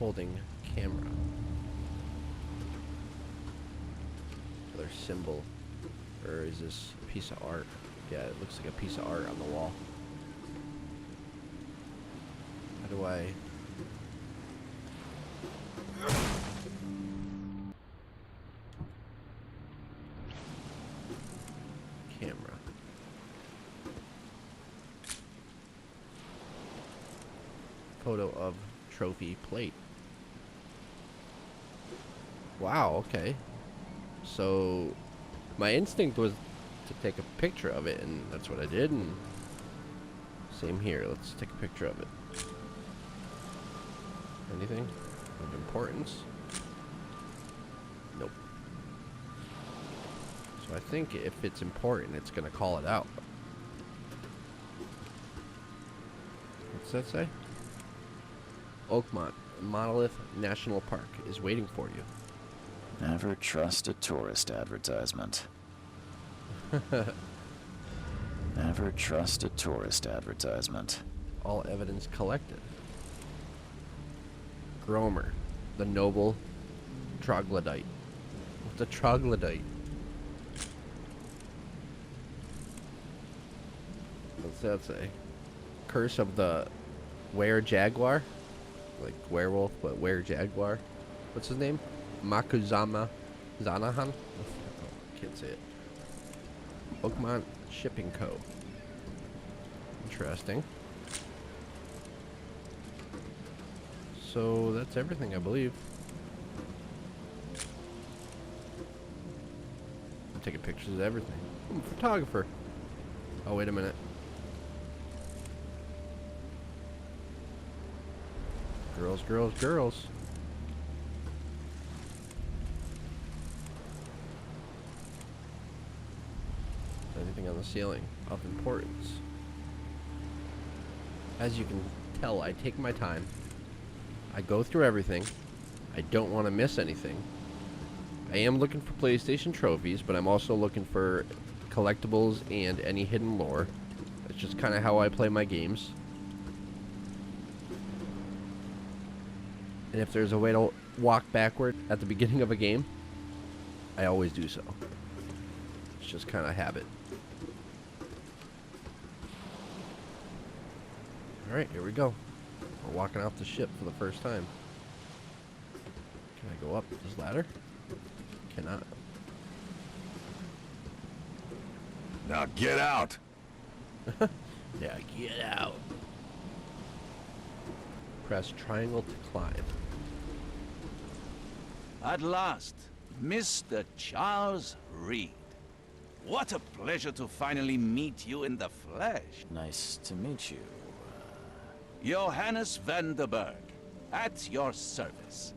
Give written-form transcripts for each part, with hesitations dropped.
Holding camera. Another symbol. Or is this a piece of art? Yeah, it looks like a piece of art on the wall. How do I... Camera. Photo of trophy plate. Wow, okay. So my instinct was to take a picture of it, and that's what I did, and same here. Let's take a picture of it. Anything of importance? Nope. So I think if it's important, it's gonna call it out. What's that say? Oakmont Monolith National Park is waiting for you. Never trust a tourist advertisement. Never trust a tourist advertisement. All evidence collected. Gromer, the noble troglodyte. What's a troglodyte? What's that say? Curse of the were-jaguar? Like werewolf, but were-jaguar. What's his name? Makuzama Zanahan? Can't say it. Oakmont Shipping Co. Interesting. So that's everything, I believe. I'm taking pictures of everything. I'm a photographer. Oh, wait a minute. Girls, girls, girls. Anything on the ceiling of importance? As you can tell, I take my time. I go through everything. I don't want to miss anything. I am looking for PlayStation trophies, but I'm also looking for collectibles and any hidden lore. That's just kind of how I play my games. And if there's a way to walk backward at the beginning of a game, I always do so. It's just kind of habit. Alright, here we go. We're walking off the ship for the first time. Can I go up this ladder? Cannot. Now get out! Yeah, get out. Press triangle to climb. At last, Mr. Charles Reed. What a pleasure to finally meet you in the flesh. Nice to meet you. Johannes van der Berg, at your service.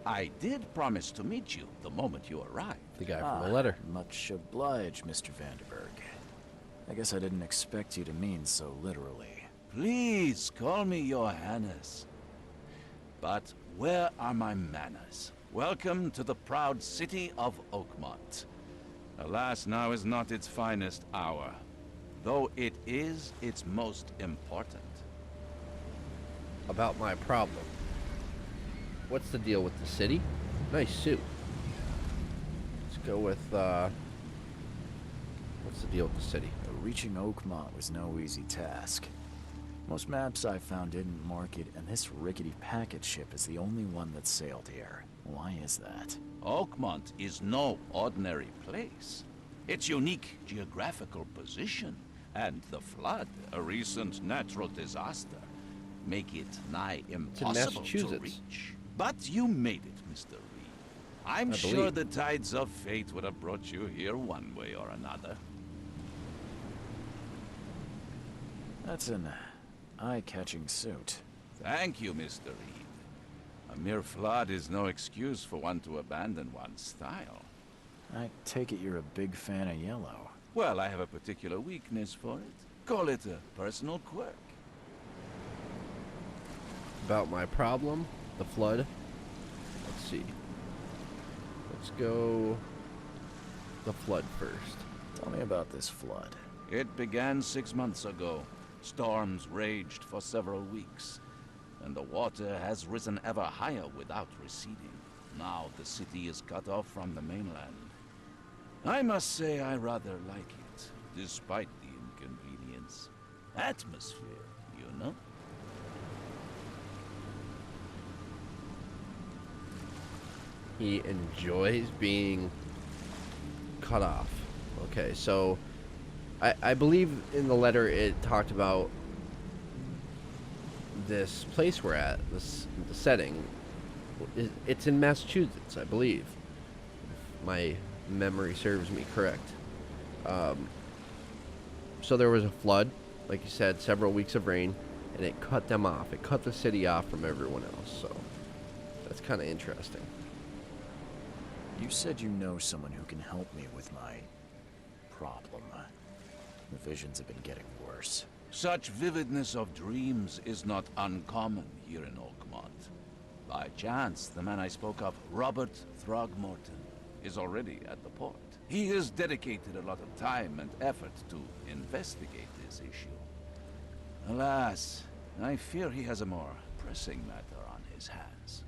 I did promise to meet you the moment you arrived. The guy from the letter. Much obliged, Mr. Vanderberg. I guess I didn't expect you to mean so literally. Please call me Johannes. But where are my manners? Welcome to the proud city of Oakmont. Alas, now is not its finest hour, though it is its most important. About my problem. What's the deal with the city? Nice suit. Let's go with, what's the deal with the city? Reaching Oakmont was no easy task. Most maps I found didn't mark it, and this rickety packet ship is the only one that sailed here. Why is that? Oakmont is no ordinary place. Its unique geographical position and the flood, a recent natural disaster, make it nigh impossible to reach. But you made it, Mr. Reed. I'm sure the tides of fate would have brought you here one way or another. That's an eye-catching suit. Thank you, Mr. Reed. A mere flood is no excuse for one to abandon one's style. I take it you're a big fan of yellow. Well, I have a particular weakness for it. Call it a personal quirk. About my problem, the flood. Let's see. Let's go the flood first. Tell me about this flood. It began 6 months ago. Storms raged for several weeks. and the water has risen ever higher without receding. Now the city is cut off from the mainland. I must say I rather like it, despite the inconvenience. Atmosphere, you know? He enjoys being cut off. Okay, so I believe in the letter it talked about this place we're at, the setting. It's in Massachusetts, I believe. If my memory serves me correct. So there was a flood, like you said, several weeks of rain, and it cut them off. It cut the city off from everyone else, so that's kind of interesting. You said you know someone who can help me with my problem. The visions have been getting worse. Such vividness of dreams is not uncommon here in Oakmont. By chance, the man I spoke of, Robert Throgmorton, is already at the port. He has dedicated a lot of time and effort to investigate this issue. Alas, I fear he has a more pressing matter on his hands.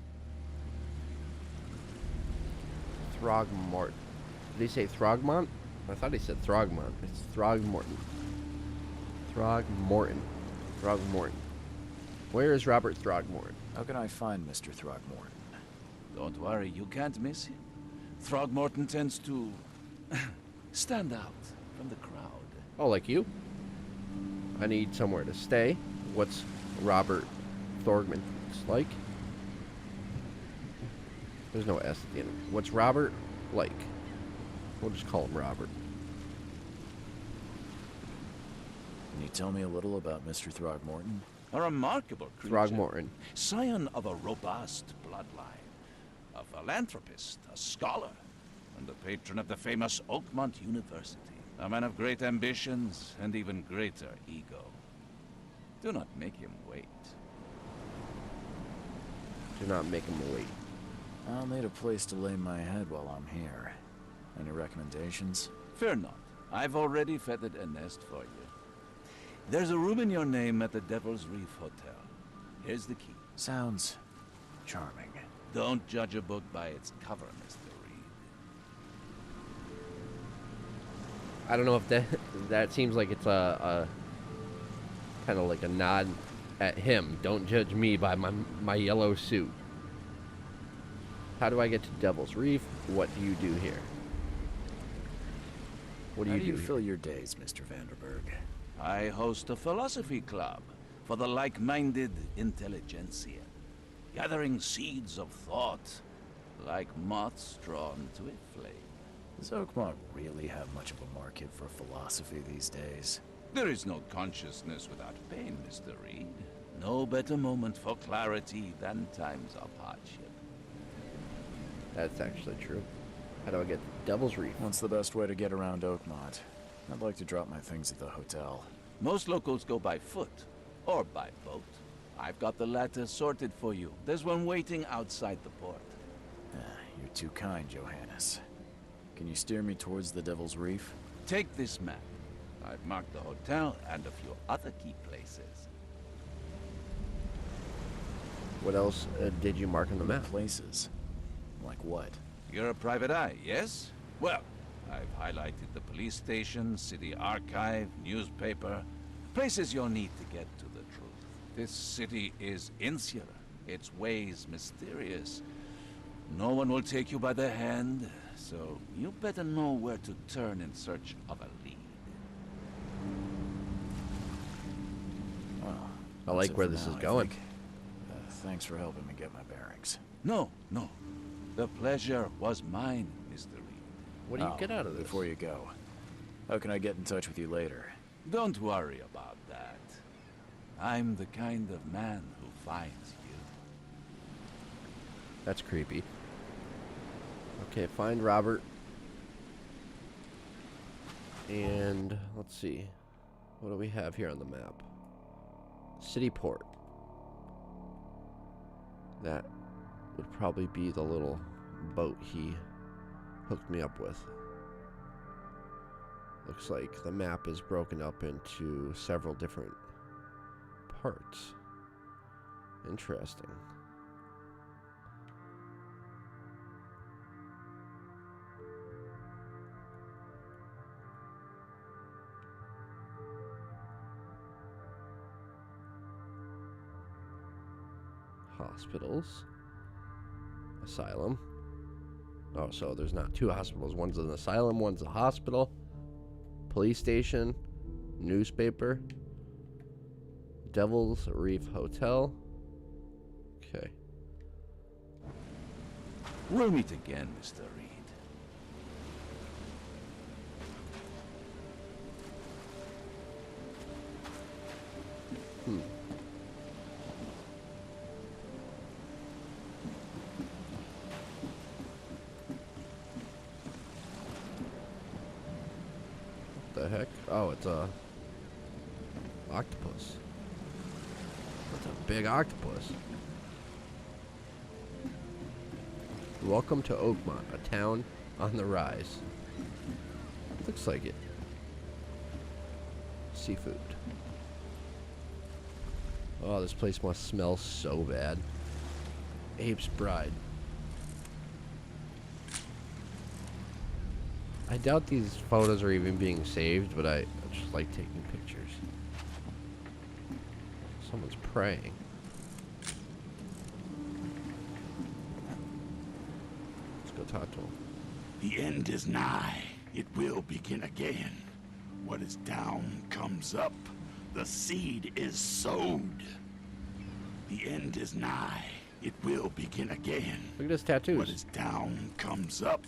Throgmorton. Did he say Throgmont? I thought he said Throgmont. It's Throgmorton. Throgmorton. Throgmorton. Where is Robert Throgmorton? How can I find Mr. Throgmorton? Don't worry, you can't miss him. Throgmorton tends to stand out from the crowd. Oh, like you? I need somewhere to stay. What's Robert Throgmorton like? There's no S at the end. What's Robert like? We'll just call him Robert. Can you tell me a little about Mr. Throgmorton? A remarkable creature. Throgmorton. Scion of a robust bloodline. A philanthropist, a scholar, and the patron of the famous Oakmont University. A man of great ambitions and even greater ego. Do not make him wait. Do not make him wait. I'll need a place to lay my head while I'm here. Any recommendations? Fear not. I've already feathered a nest for you. There's a room in your name at the Devil's Reef Hotel. Here's the key. Sounds charming. Don't judge a book by its cover, Mr. Reed. I don't know if that seems like it's a kind of like a nod at him. Don't judge me by my yellow suit. How do I get to Devil's Reef? What do you do here? What do How you do you do fill here? your days, Mr. Vanderberg? I host a philosophy club for the like-minded intelligentsia, gathering seeds of thought like moths drawn to a flame. Does Oakmont really have much of a market for philosophy these days? There is no consciousness without pain, Mr. Reed. No better moment for clarity than times of hardship. That's actually true. How do I get to Devil's Reef? What's the best way to get around Oakmont? I'd like to drop my things at the hotel. Most locals go by foot or by boat. I've got the latter sorted for you. There's one waiting outside the port. You're too kind, Johannes. Can you steer me towards the Devil's Reef? Take this map. I've marked the hotel and a few other key places. What else did you mark on the map? Places? Like what? You're a private eye, yes? Well, I've highlighted the police station, city archive, newspaper, places you'll need to get to the truth. This city is insular, its ways mysterious. No one will take you by the hand, so you better know where to turn in search of a lead. Well, I like where this is going. Thanks for helping me get my bearings. No. The pleasure was mine, Mr. Reed. What do you get out of this? Before you go, how can I get in touch with you later? Don't worry about that. I'm the kind of man who finds you. That's creepy. Okay, find Robert. And let's see. What do we have here on the map? City port. That would probably be the little boat he hooked me up with. Looks like the map is broken up into several different parts. Interesting. Hospitals. Asylum. Oh, so there's not two hospitals. One's an asylum, one's a hospital. Police station. Newspaper. Devil's Reef Hotel. Okay. We'll meet again, Mr. Reed. What the heck? Oh, it's a octopus. That's a big octopus. Welcome to Oakmont, a town on the rise. Looks like it. Seafood. Oh, this place must smell so bad. Ape's Bride. I doubt these photos are even being saved, but I just like taking pictures. Someone's praying. Let's go talk to him. The end is nigh. It will begin again. What is down comes up. The seed is sowed. The end is nigh. It will begin again. Look at his tattoos. What is down comes up.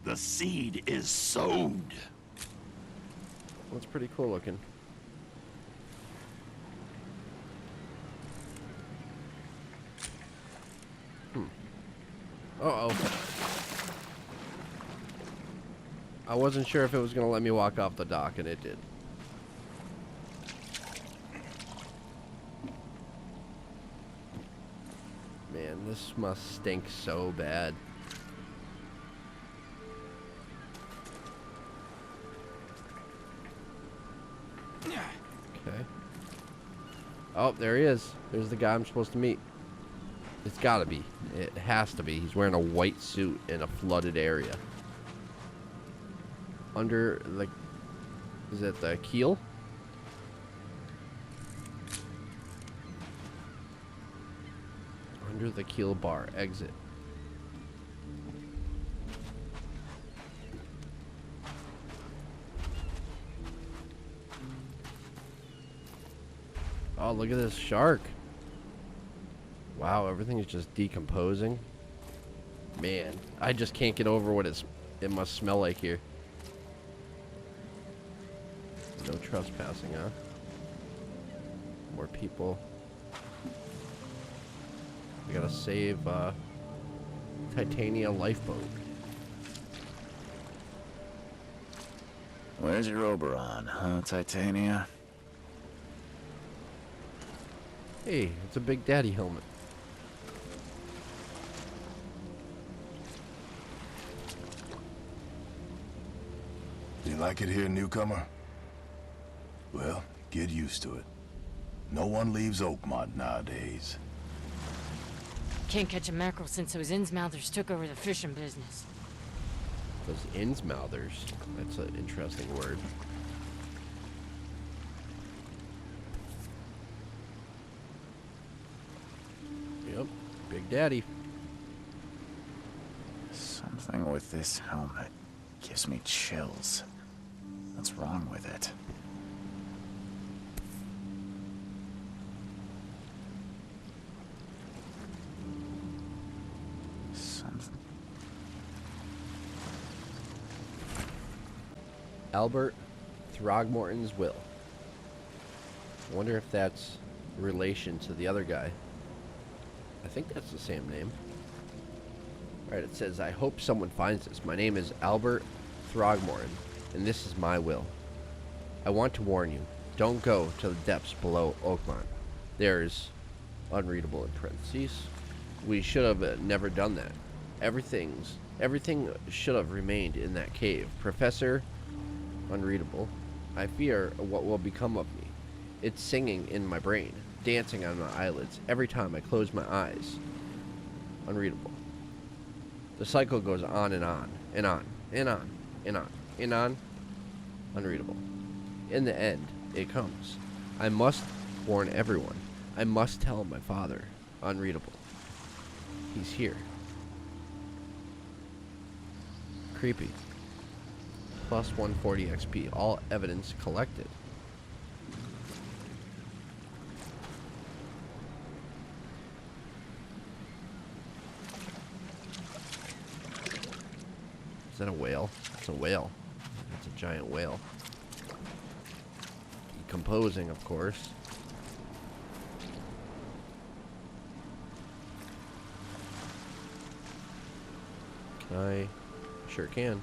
The seed is sowed. That's pretty cool looking. Uh-oh. I wasn't sure if it was going to let me walk off the dock, and it did. Man, this must stink so bad. Okay. Oh, there he is. There's the guy I'm supposed to meet. It's gotta be. It has to be. He's wearing a white suit in a flooded area. Under, like, is it the keel? Under the keel bar. Exit. Oh, look at this shark. Wow, everything is just decomposing. Man, I just can't get over what it must smell like here. No trespassing, huh? More people. We gotta save Titania lifeboat. Where's your Oberon, huh, Titania? Hey, it's a Big Daddy helmet. You like it here, newcomer? Well, get used to it. No one leaves Oakmont nowadays. Can't catch a mackerel since those Innsmouthers took over the fishing business. Those Innsmouthers. That's an interesting word. Yep, Big Daddy. Something with this helmet gives me chills. What's wrong with it? Albert Throgmorton's will. I wonder if that's relation to the other guy. I think that's the same name. Alright, it says, I hope someone finds this. My name is Albert Throgmorton, and this is my will. I want to warn you, don't go to the depths below Oakmont. There's, unreadable in parentheses, we should have never done that. Everything should have remained in that cave. Professor, unreadable, I fear what will become of me. It's singing in my brain. dancing on my eyelids every time I close my eyes. Unreadable. The cycle goes on and on, and on, and on, and on, and on. Unreadable. In the end, it comes. I must warn everyone. I must tell my father. Unreadable. He's here. Creepy. Plus 140 XP. All evidence collected. Is that a whale? That's a whale. That's a giant whale. Decomposing, of course. Can I? Sure can.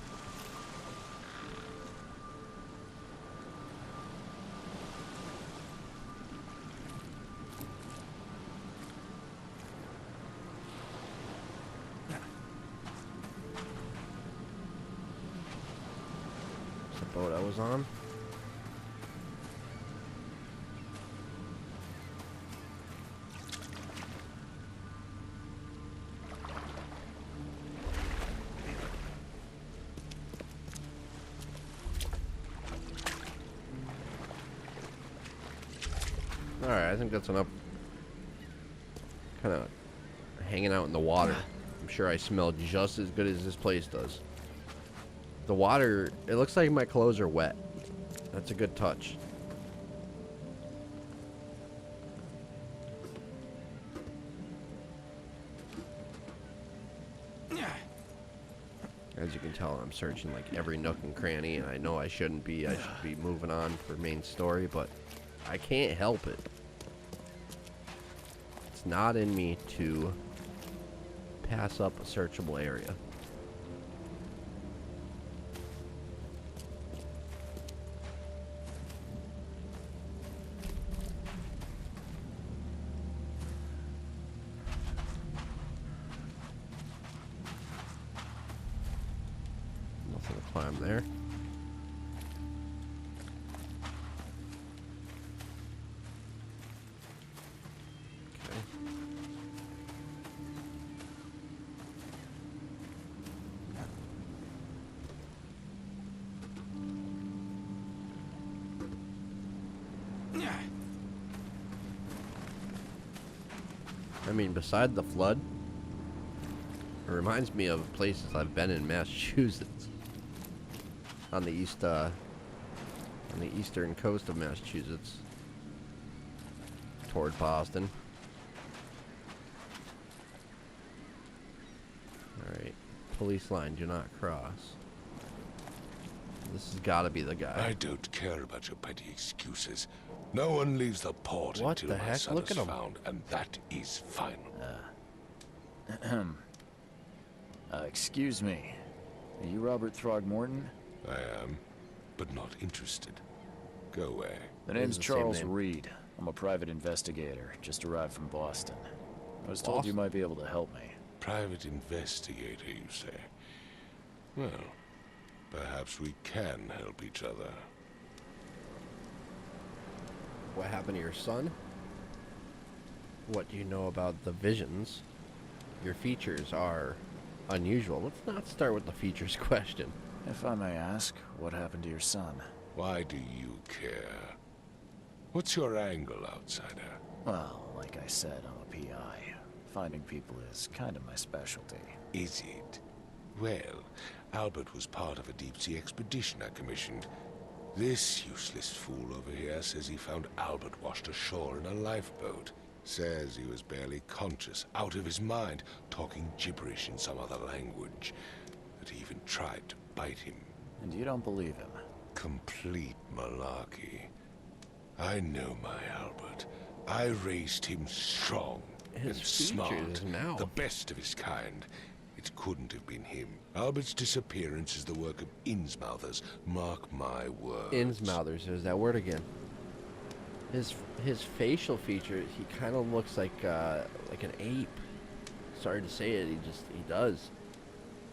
The boat I was on. Alright, I think that's enough. Kind of hanging out in the water. I'm sure I smell just as good as this place does. The water, it looks like my clothes are wet. That's a good touch. As you can tell, I'm searching like every nook and cranny, and I know I shouldn't be. I should be moving on for main story, but I can't help it. It's not in me to pass up a searchable area. Nothing to climb there. I mean, beside the flood, it reminds me of places I've been in Massachusetts, on the eastern coast of Massachusetts, toward Boston. All right, police line, do not cross. This has got to be the guy. I don't care about your petty excuses. No one leaves the port What until the my heck? son Look is at him. found, and that is final. Excuse me. Are you Robert Throgmorton? I am, but not interested. Go away. The name's the same Charles name. Reed. I'm a private investigator. Just arrived from Boston. I was told you Boston? might be able to help me. Private investigator, you say? Well, perhaps we can help each other. What happened to your son? What do you know about the visions? Your features are unusual. Let's not start with the features question. If I may ask, what happened to your son? Why do you care? What's your angle, outsider? Well, like I said, I'm a PI. Finding people is kind of my specialty. Is it? Well, Albert was part of a deep-sea expedition I commissioned. This useless fool over here says he found Albert washed ashore in a lifeboat. Says he was barely conscious, out of his mind, talking gibberish in some other language. That he even tried to bite him. And you don't believe him? Complete malarkey. I know my Albert. I raised him strong His and smart, features now. the best of his kind. It couldn't have been him. Albert's disappearance is the work of Innsmouthers. Mark my words. Innsmouthers, there's that word again. His facial feature, he kind of looks like an ape. Sorry to say it, he does.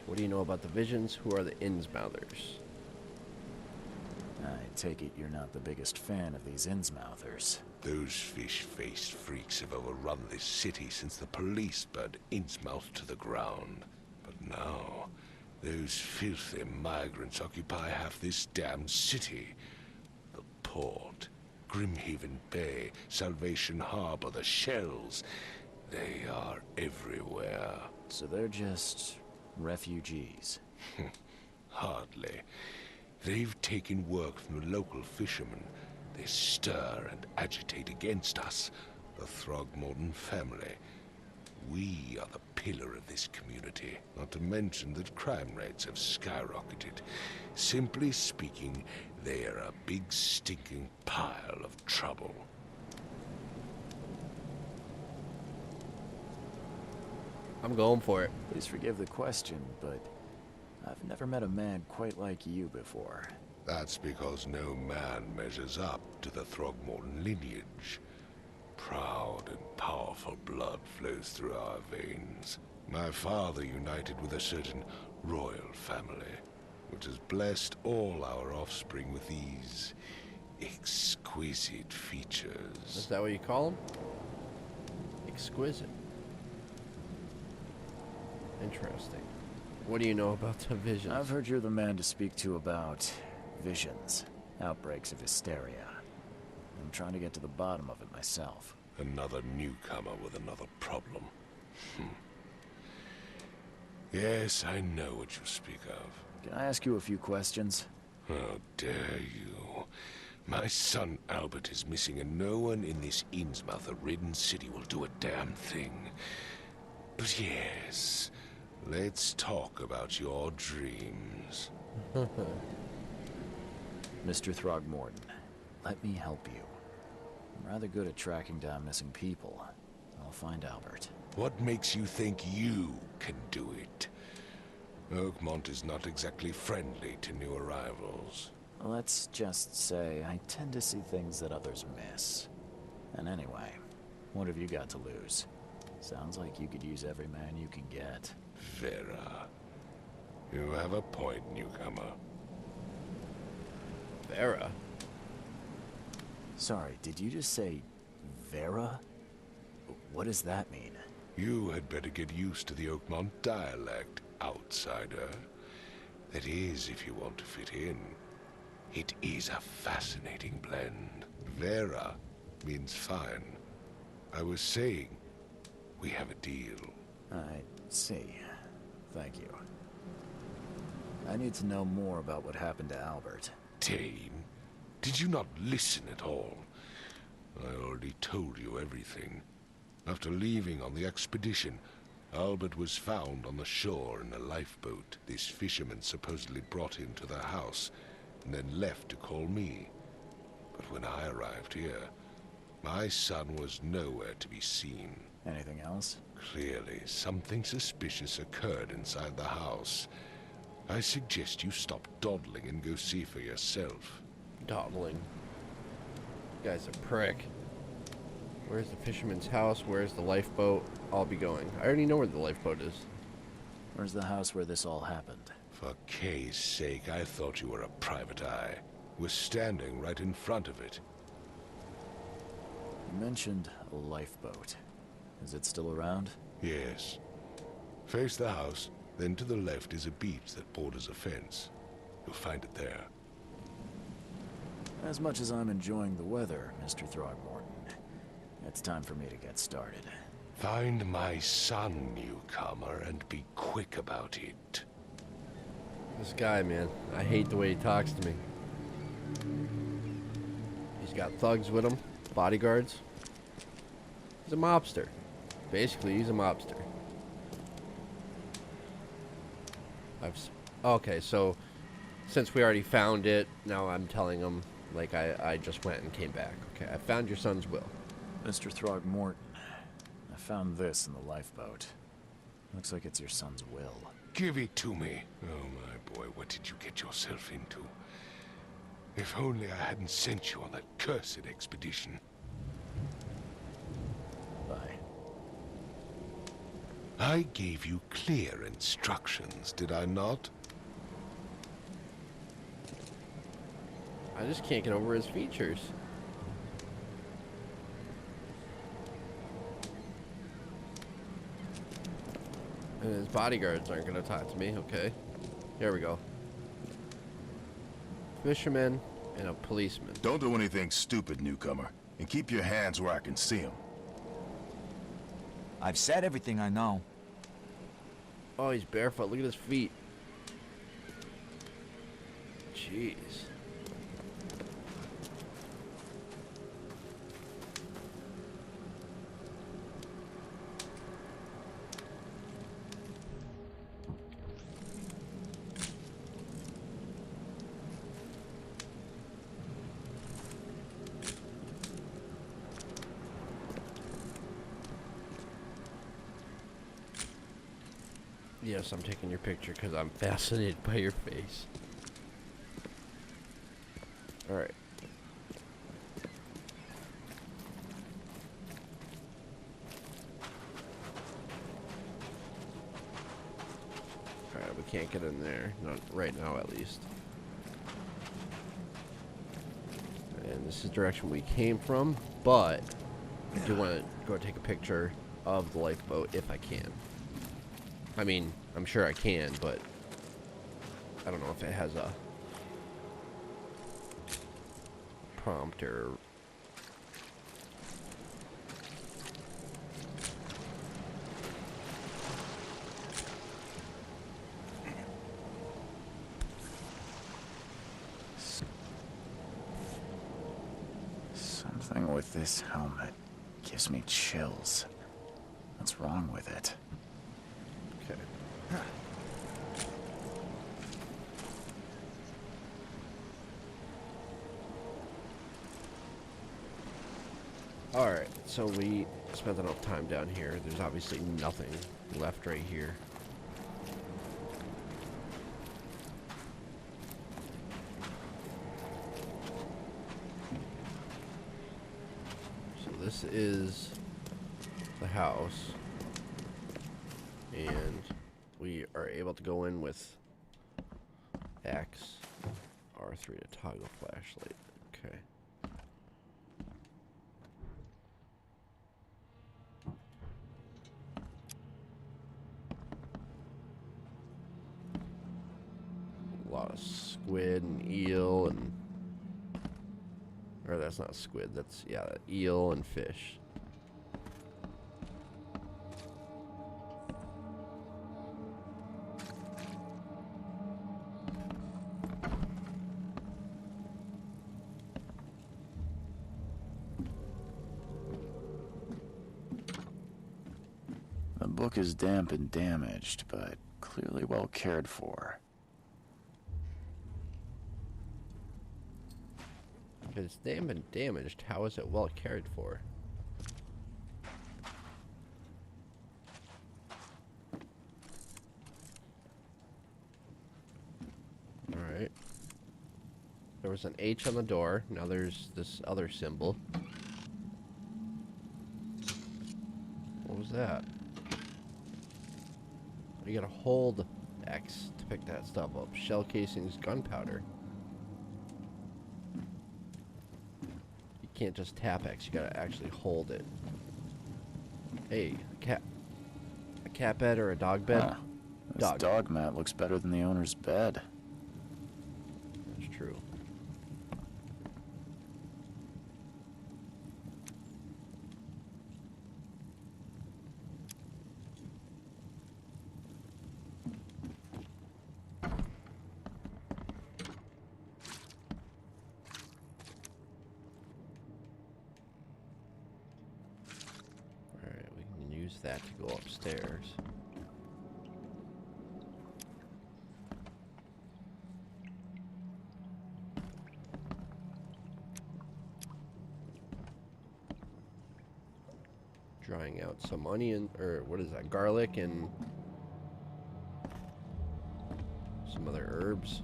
What do you know about the visions? Who are the Innsmouthers? I take it you're not the biggest fan of these Innsmouthers. Those fish-faced freaks have overrun this city since the police burned Innsmouth to the ground. But now, those filthy migrants occupy half this damned city. The port, Grimhaven Bay, Salvation Harbor, the shells. They are everywhere. So they're just refugees. Hardly. They've taken work from the local fishermen. They stir and agitate against us, the Throgmorton family. We are the pillar of this community, not to mention that crime rates have skyrocketed. Simply speaking, they are a big stinking pile of trouble. I'm going for it. Please forgive the question, but I've never met a man quite like you before. That's because no man measures up to the Throgmorton lineage. Proud and powerful blood flows through our veins. My father united with a certain royal family, which has blessed all our offspring with these exquisite features. Is that what you call them? Exquisite. Interesting. What do you know about the visions? I've heard you're the man to speak to about visions, outbreaks of hysteria. I'm trying to get to the bottom of it myself. Another newcomer with another problem. Yes, I know what you speak of. Can I ask you a few questions? How dare you? My son Albert is missing, and no one in this Innsmouth-ridden city will do a damn thing. But yes, let's talk about your dreams. Mr. Throgmorton, let me help you. I'm rather good at tracking down missing people. I'll find Albert. What makes you think you can do it? Oakmont is not exactly friendly to new arrivals. Let's just say I tend to see things that others miss. And anyway, what have you got to lose? Sounds like you could use every man you can get. Vera. You have a point, newcomer. Vera? Sorry, did you just say Vera? What does that mean? You had better get used to the Oakmont dialect, outsider. That is, if you want to fit in. It is a fascinating blend. Vera means fine. I was saying, we have a deal. I see. Thank you. I need to know more about what happened to Albert. Dane, did you not listen at all? I already told you everything. After leaving on the expedition, Albert was found on the shore in a lifeboat. This fisherman supposedly brought him to their house, and then left to call me. But when I arrived here, my son was nowhere to be seen. Anything else? Clearly, something suspicious occurred inside the house. I suggest you stop dawdling and go see for yourself. Dawdling. Guy's a prick. Where's the fisherman's house? Where's the lifeboat? I'll be going. I already know where the lifeboat is. Where's the house where this all happened? For Kay's sake, I thought you were a private eye. We're standing right in front of it. You mentioned a lifeboat. Is it still around? Yes. Face the house, then to the left is a beach that borders a fence. You'll find it there. As much as I'm enjoying the weather, Mr. Throgmorton, it's time for me to get started. Find my son, newcomer, and be quick about it. This guy, man. I hate the way he talks to me. He's got thugs with him, bodyguards. He's a mobster. Basically, he's a mobster. Okay, so since we already found it, now I'm telling him, like, I just went and came back. Okay, I found your son's will. Mr. Throgmorton, I found this in the lifeboat. Looks like it's your son's will. Give it to me. Oh, my boy, what did you get yourself into? If only I hadn't sent you on that cursed expedition. Bye. I gave you clear instructions, did I not? I just can't get over his features. And his bodyguards aren't going to talk to me. Okay. Here we go. Fisherman and a policeman. Don't do anything stupid, newcomer. And keep your hands where I can see them. I've said everything I know. Oh, he's barefoot. Look at his feet. Jeez. Yes, I'm taking your picture because I'm fascinated by your face. Alright. Alright, we can't get in there. Not right now, at least. And this is the direction we came from, but I do want to go take a picture of the lifeboat if I can. I mean, I'm sure I can, but I don't know if it has a prompt or... Something with this helmet gives me chills. What's wrong with it? Okay. Alright, so we spent enough time down here. There's obviously nothing left right here. So this is the house. And we are able to go in with X, R3 to toggle flashlight. Okay. A lot of squid and eel and... Or that's not squid, that's, yeah, eel and fish. The book is damp and damaged, but clearly well cared for. If it's damp and damaged, how is it well cared for? Alright. There was an H on the door. Now there's this other symbol. What was that? You gotta hold X to pick that stuff up. Shell casings, gunpowder. You can't just tap X, you gotta actually hold it. Hey, a cat bed or a dog bed? Huh. This dog mat looks better than the owner's bed. That's true. That to go upstairs. Drying out some onion, or what is that, garlic and some other herbs.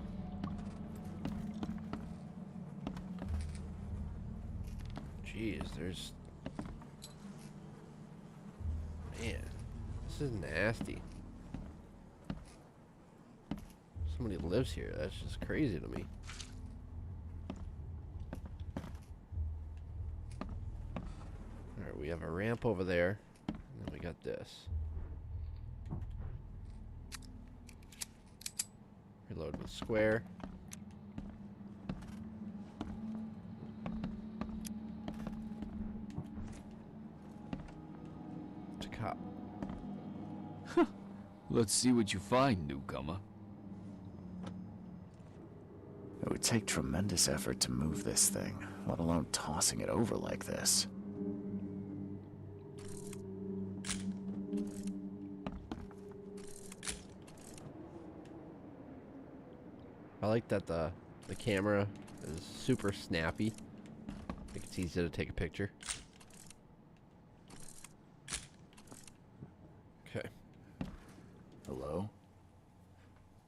Jeez, there's... Man, this is nasty. Somebody lives here. That's just crazy to me. we have a ramp over there, and then we got this. Reload with square. It's a cop. Let's see what you find, newcomer. It would take tremendous effort to move this thing, let alone tossing it over like this. I like that the camera is super snappy. I think it's easy to take a picture. Okay. Hello?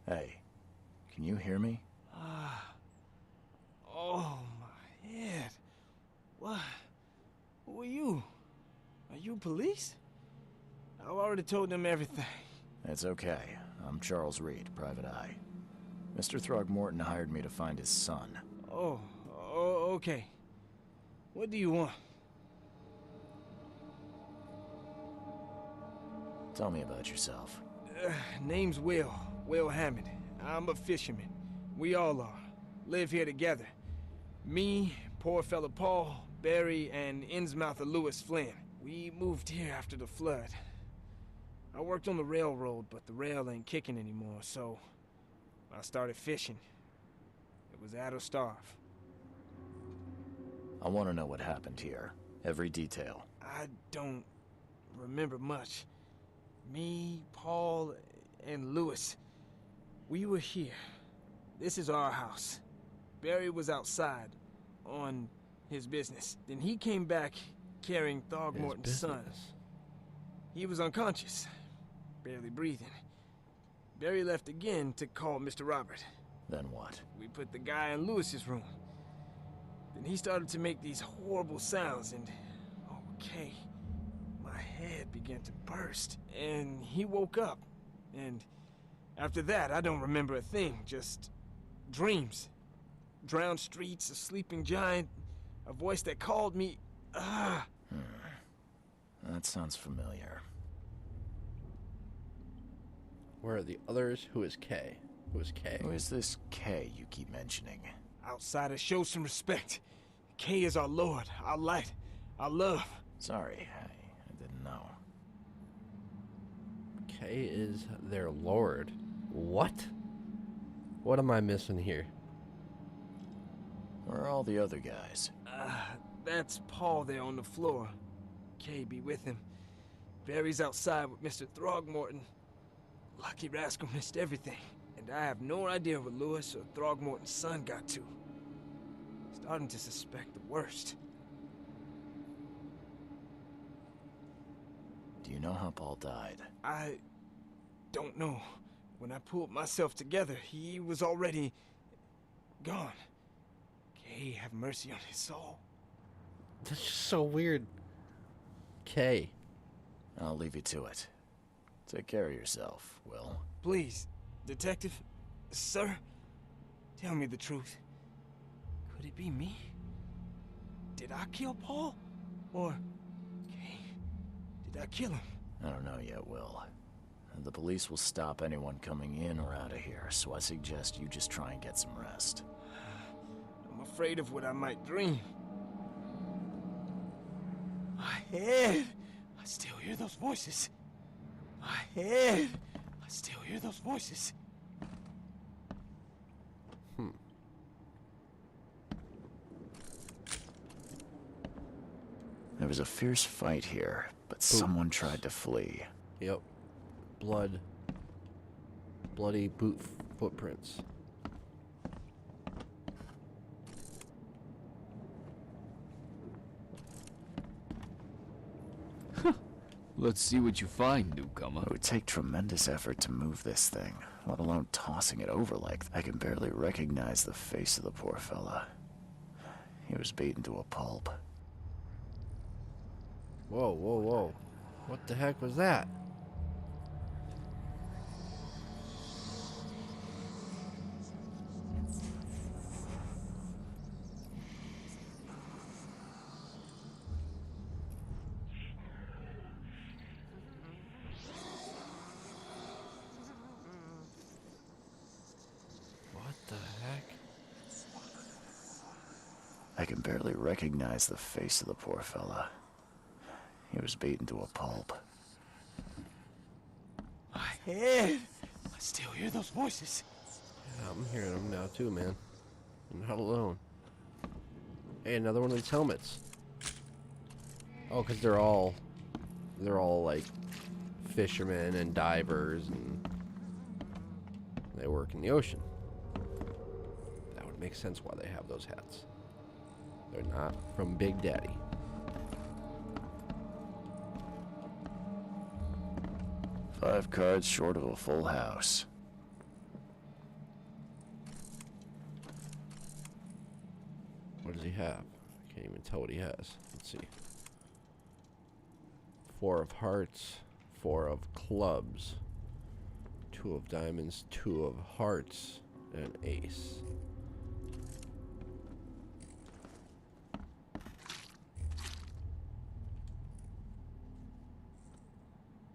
Hey, can you hear me? Oh, my head. What? Who are you? Are you police? I've already told them everything. It's okay. I'm Charles Reed, Private Eye. Mr. Throgmorton hired me to find his son. Oh, okay. What do you want? Tell me about yourself. Name's Will Hammond. I'm a fisherman. We all are. Live here together. Me, poor fella Paul, Barry, and Innsmouther Lewis Flynn. We moved here after the flood. I worked on the railroad, but the rail ain't kicking anymore, so I started fishing. It was at or starve. I want to know what happened here. Every detail. I don't remember much. Me, Paul, and Lewis, we were here. This is our house. Barry was outside on his business. Then he came back carrying Throgmorton's son. He was unconscious, barely breathing. Barry left again to call Mr. Robert. Then what? We put the guy in Lewis's room. Then he started to make these horrible sounds and, okay, my head began to burst. And he woke up. And after that, I don't remember a thing, just dreams. Drowned streets, a sleeping giant, a voice that called me. That sounds familiar. Where are the others? Who is K? Who is K? Who is this K you keep mentioning? Outsiders, show some respect. K is our lord, our light, our love. Sorry, I didn't know. K is their lord. What? What am I missing here? Where are all the other guys? That's Paul there on the floor. K be with him. Barry's outside with Mr. Throgmorton. Lucky rascal missed everything. And I have no idea what Lewis or Throgmorton's son got to. Starting to suspect the worst. Do you know how Paul died? I don't know. When I pulled myself together, he was already gone. K, have mercy on his soul. That's just so weird. K. I'll leave you to it. Take care of yourself, Will. Please, detective, sir, tell me the truth. Could it be me? Did I kill Paul? Or, K, did I kill him? I don't know yet, Will. The police will stop anyone coming in or out of here, so I suggest you just try and get some rest. I'm afraid of what I might dream. My head! I still hear those voices. My head! I still hear those voices. There was a fierce fight here, but someone tried to flee. Yep. Blood. Bloody boot footprints. Let's see what you find, newcomer. It would take tremendous effort to move this thing, let alone tossing it over like I can barely recognize the face of the poor fella. He was beaten to a pulp. Whoa, whoa, whoa. What the heck was that? I can barely recognize the face of the poor fella. He was beaten to a pulp. My head! I still hear those voices. Yeah, I'm hearing them now too, man. I'm not alone. Hey, another one of these helmets. Oh, because they're all like fishermen and divers, and they work in the ocean. That would make sense why they have those hats. They're not from Big Daddy. Five cards short of a full house. What does he have? I can't even tell what he has. Let's see. 4 of hearts, 4 of clubs, 2 of diamonds, 2 of hearts, and an ace.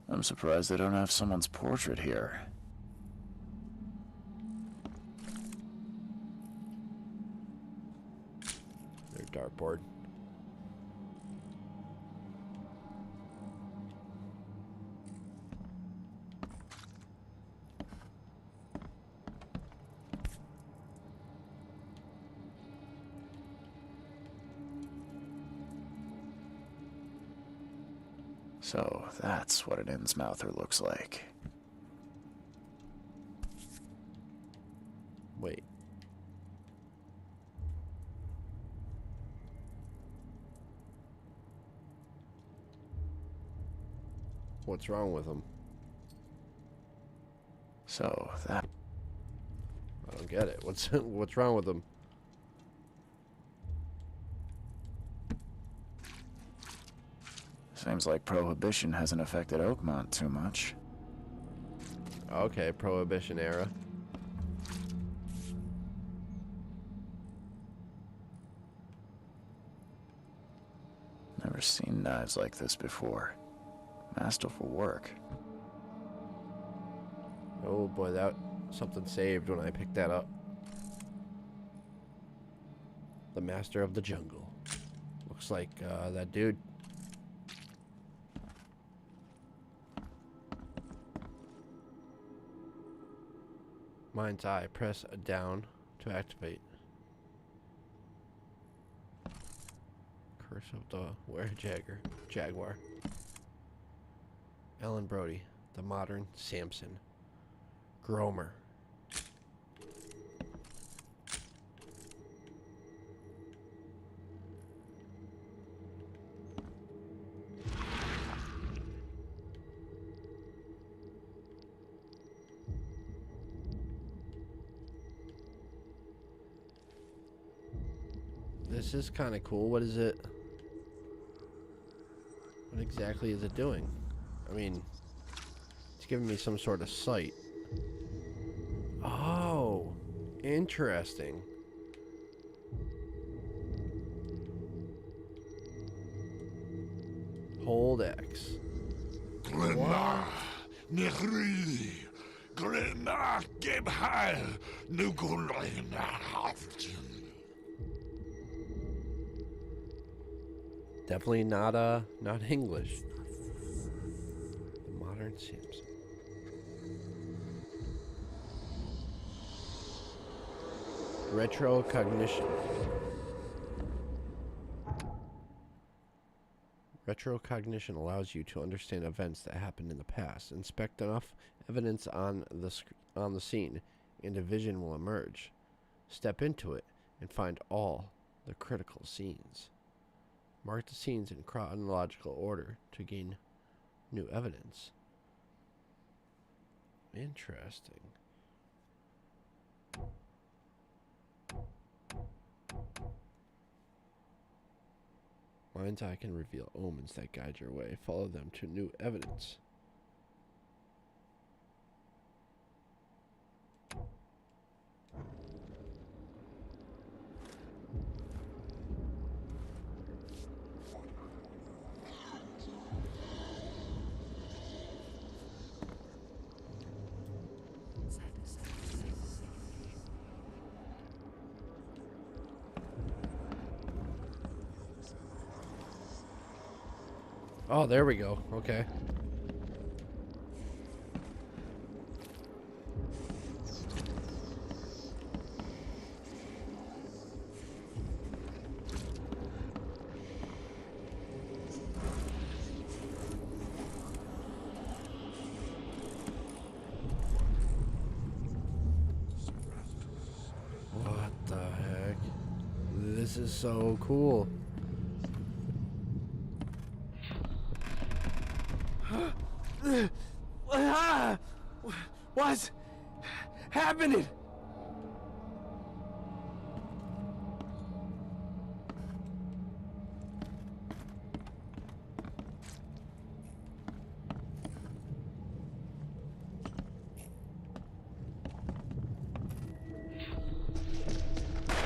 I'm surprised they don't have someone's portrait here. Their dartboard. So, that's what an Innsmouther looks like. Wait. What's wrong with him? So, that... I don't get it. What's wrong with him? Seems like Prohibition hasn't affected Oakmont too much. Okay, Prohibition era. Never seen knives like this before. Masterful work. Oh boy, that something saved when I picked that up. The Master of the Jungle. Looks like that dude. Mind's Eye. Press down to activate. Curse of the Jaguar. Ellen Brody. The Modern Samson. Gromer. This is kind of cool. What is it? What exactly is it doing? I mean, it's giving me some sort of sight. Oh, interesting. Hold X. Glenna, Nehri, Glenna, Gebhal, Nugulina, Definitely not English. The Modern Samson. Retro Cognition. Retrocognition allows you to understand events that happened in the past, inspect enough evidence on the scene, and a vision will emerge. Step into it and find all the critical scenes. Mark the scenes in chronological order to gain new evidence. Interesting. Mind's Eye can reveal omens that guide your way. Follow them to new evidence. Oh, there we go. Okay. What the heck? This is so cool. What's happening?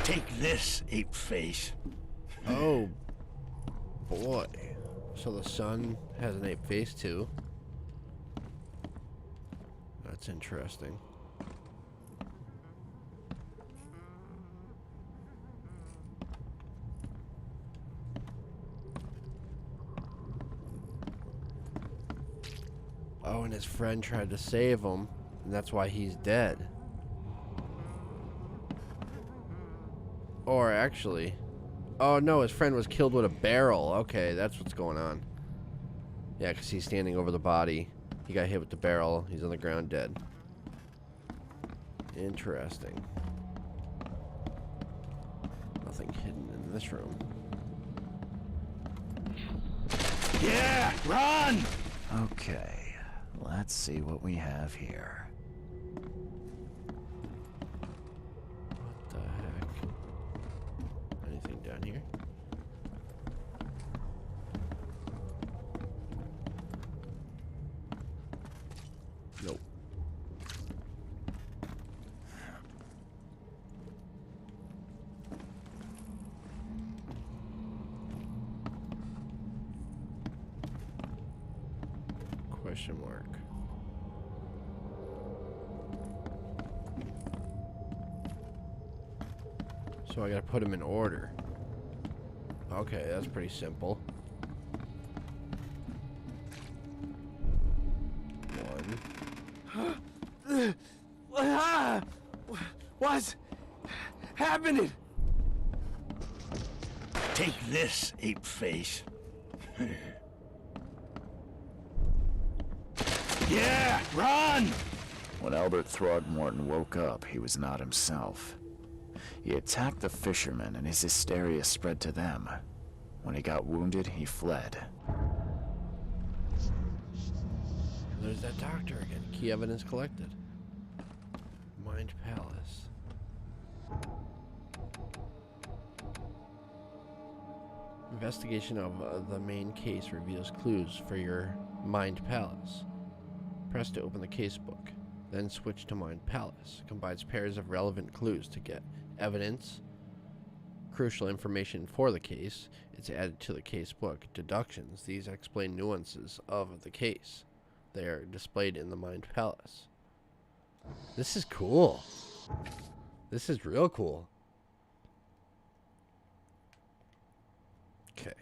Take this, ape face. Oh boy. So the sun has an ape face too. That's interesting. Oh, and his friend tried to save him, and that's why he's dead. Or actually, oh no, his friend was killed with a barrel. Okay, that's what's going on. Yeah, because he's standing over the body. He got hit with the barrel. He's on the ground dead. Interesting. Nothing hidden in this room. Yeah, run! Okay, let's see what we have here. What the heck? Anything down here? Nope. Question mark. So I gotta put them in order. Okay, that's pretty simple. One. What's happening? Take this, ape face. Yeah, run! When Albert Throgmorton woke up, he was not himself. He attacked the fishermen, and his hysteria spread to them. When he got wounded, he fled. There's that doctor again. Key evidence collected. Mind Palace. Investigation of the main case reveals clues for your Mind Palace. Press to open the casebook, then switch to Mind Palace. Combines pairs of relevant clues to get evidence, crucial information for the case. It's added to the casebook. Deductions. These explain nuances of the case. They are displayed in the Mind Palace. This is cool. This is real cool. Okay.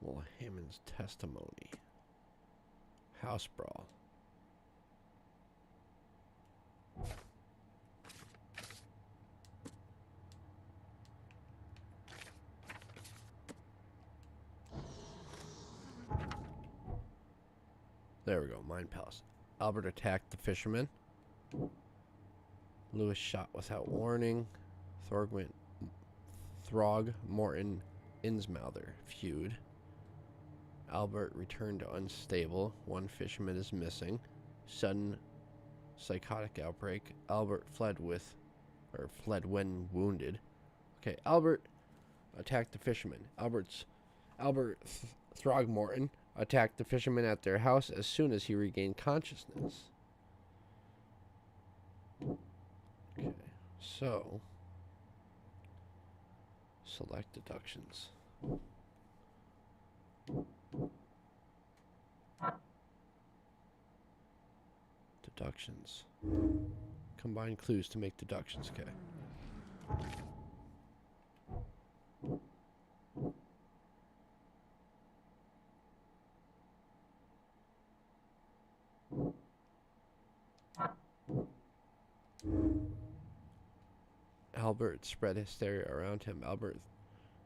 Well, Hammond's testimony. House Brawl. There we go, Mind Palace. Albert attacked the fisherman. Lewis shot without warning. Throgmorton Innsmouther feud. Albert returned unstable. One fisherman is missing. Sudden psychotic outbreak. Albert fled when wounded. Okay, Albert attacked the fisherman. Albert Throgmorton attacked the fisherman at their house as soon as he regained consciousness. So, select deductions. Deductions. Combine clues to make deductions, okay. Albert spread hysteria around him. Albert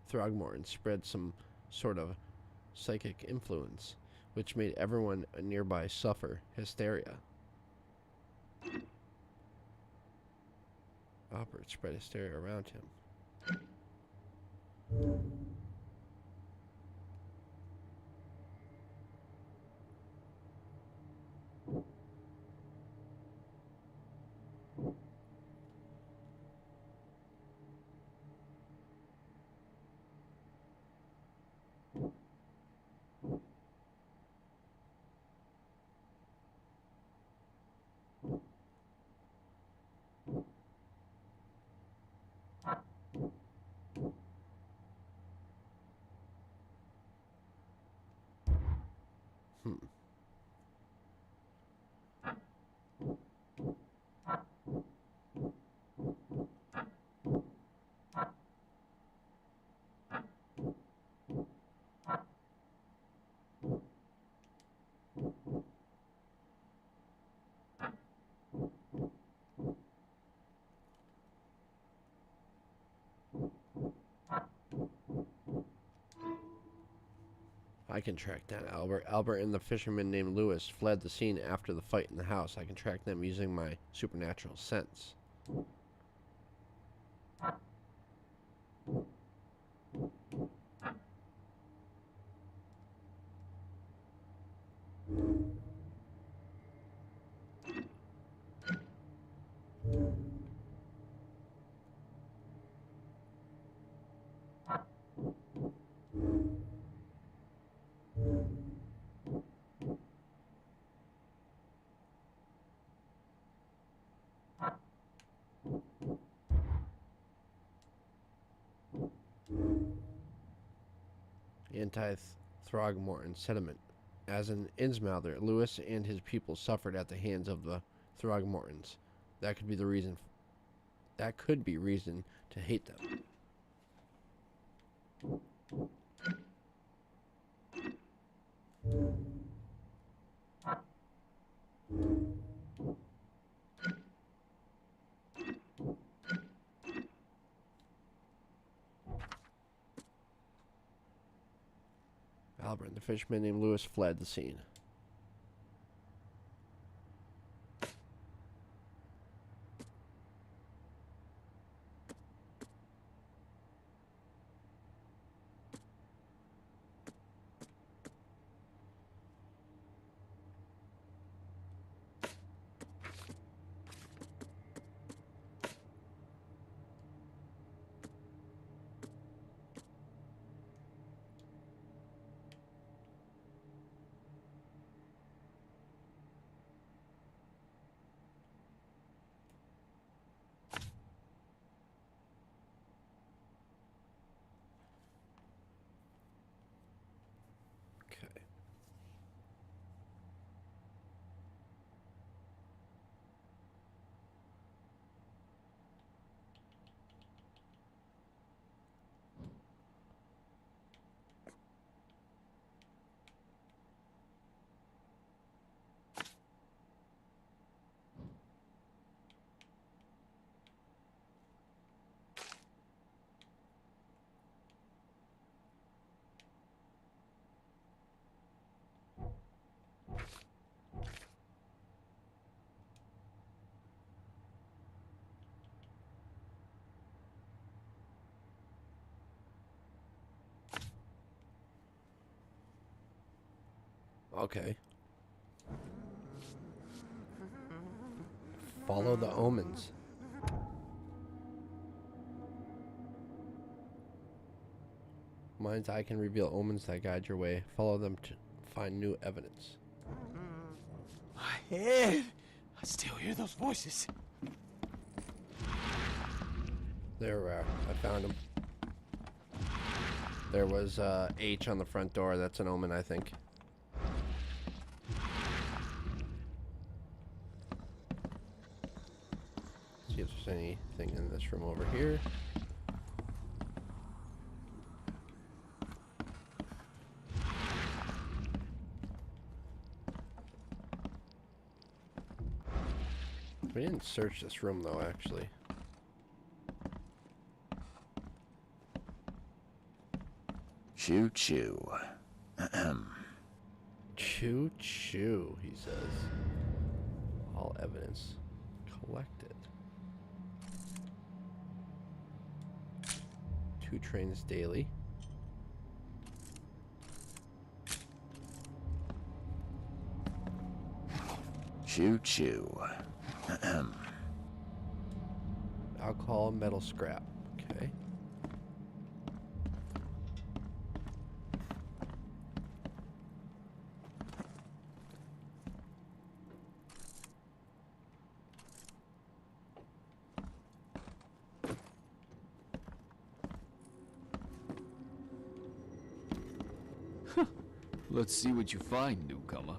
Throgmorton spread some sort of psychic influence, which made everyone nearby suffer hysteria. Albert spread hysteria around him. I can track down Albert. Albert and the fisherman named Lewis fled the scene after the fight in the house. I can track them using my supernatural sense. Anti-Throgmorton sentiment. As an Innsmouther, Lewis and his people suffered at the hands of the Throgmortons. That could be the reason. That could be reason to hate them. Albert and the fisherman named Lewis fled the scene. Okay. Follow the omens. Mind's eye can reveal omens that guide your way. Follow them to find new evidence. My head! I still hear those voices. There we are. I found him. There was H on the front door. That's an Omen, I think. See if there's anything in this room over here. We didn't search this room though, actually. Choo choo. Ahem. Choo choo, he says. All evidence collected. 2 trains daily. Choo choo. Ahem. Alcohol, metal scrap. Okay. Let's see what you find, newcomer.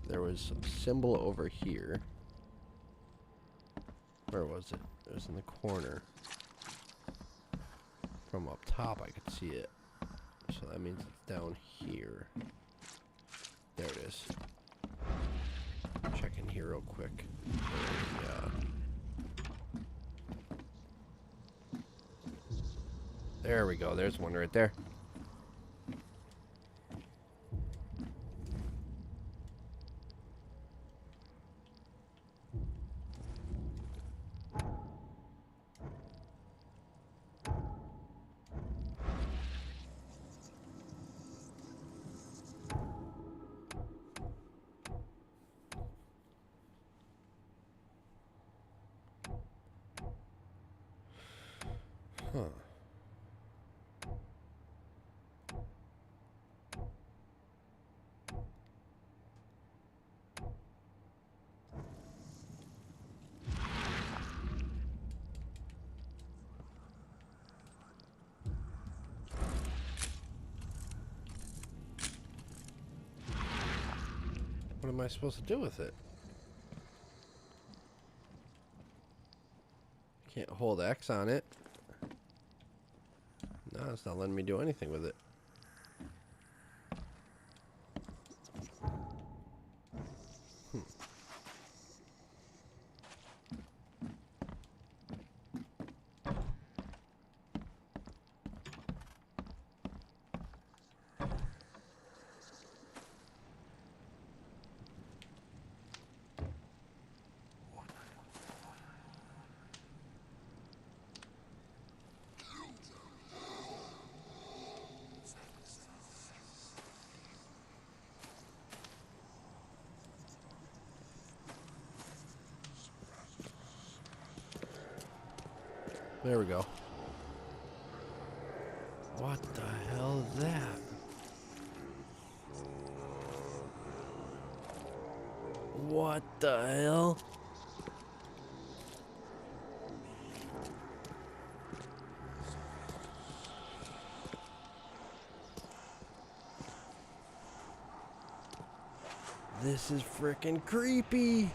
There was some symbol over here. Where was it? It was in the corner. From up top, I could see it. So that means it's down here. There it is. Check in here real quick. There we go. There's one right there. Huh. What am I supposed to do with it? Can't hold X on it. No, it's not letting me do anything with it. There we go. What the hell is that? What the hell? This is frickin' creepy.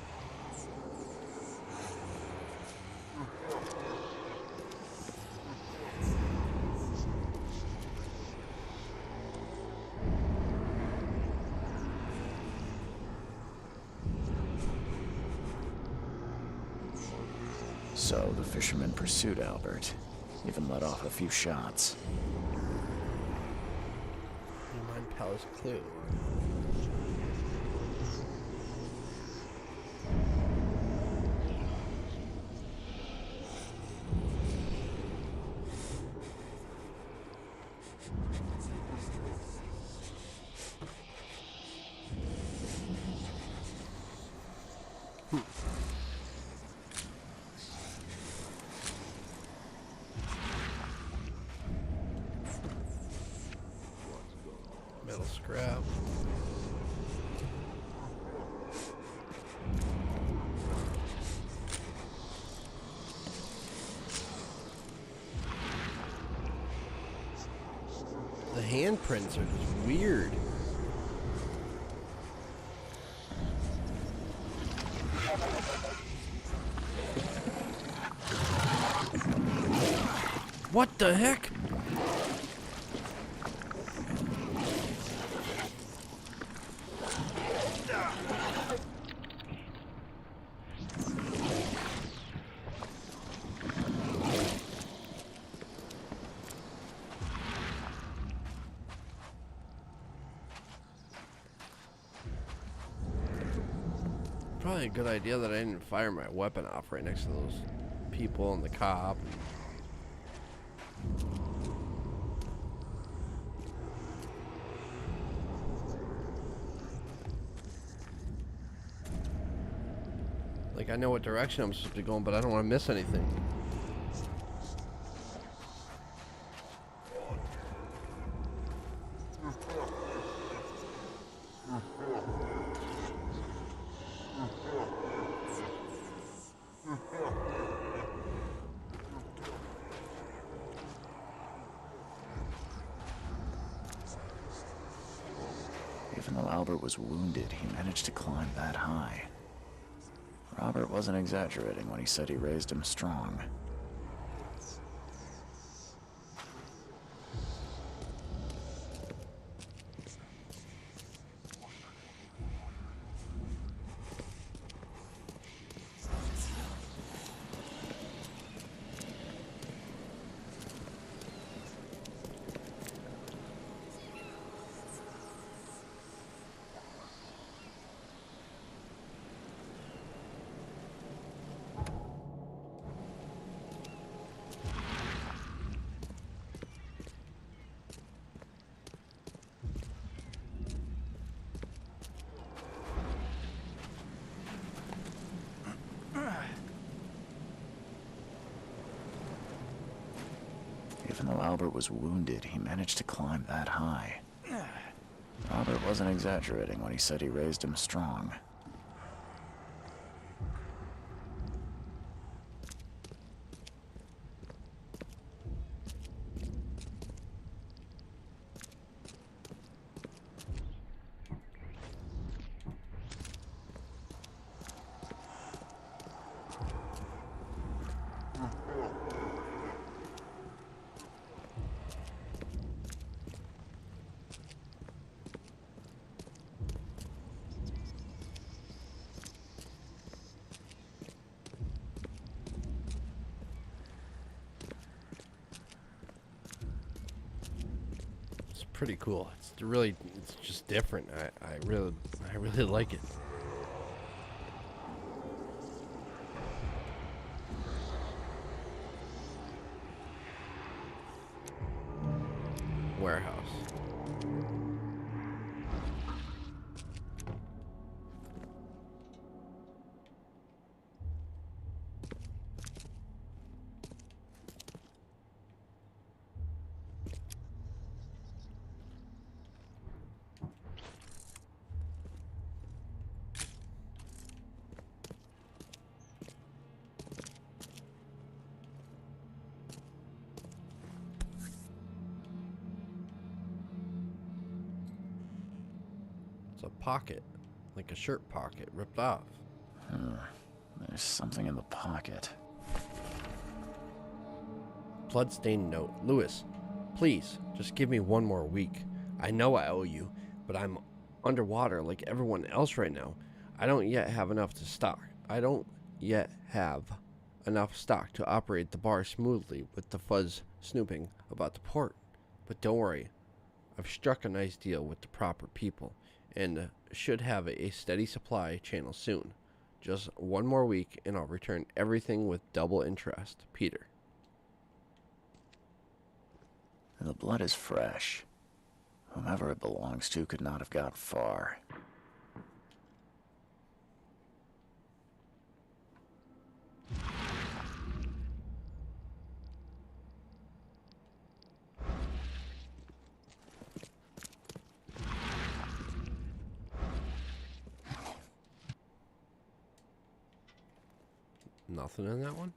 So the fisherman pursued Albert, even let off a few shots. Mind Palace clue. crap. The handprints are just weird. What the heck? Probably a good idea that I didn't fire my weapon off right next to those people and the cop. Like, I know what direction I'm supposed to be going, but I don't want to miss anything. Even though Albert was wounded, he managed to climb that high. Robert wasn't exaggerating when he said he raised him strong. Even though Albert was wounded, he managed to climb that high. Robert wasn't exaggerating when he said he raised him strong. Pretty cool. It's just different. I really like it. Warehouse. A pocket, like a shirt pocket, ripped off. There's something in the pocket. Bloodstained note. Lewis, please, just give me one more week. I know I owe you, but I'm underwater like everyone else right now. I don't yet have enough stock to operate the bar smoothly with the fuzz snooping about the port. But don't worry, I've struck a nice deal with the proper people, and should have a steady supply channel soon. Just one more week and I'll return everything with double interest. Peter. The blood is fresh. Whomever it belongs to could not have got far. Nothing in that one?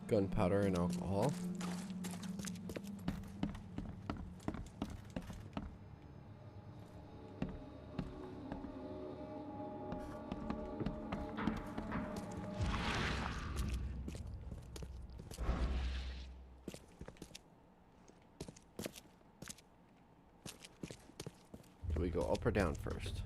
Gunpowder and alcohol. Do we go up or down first?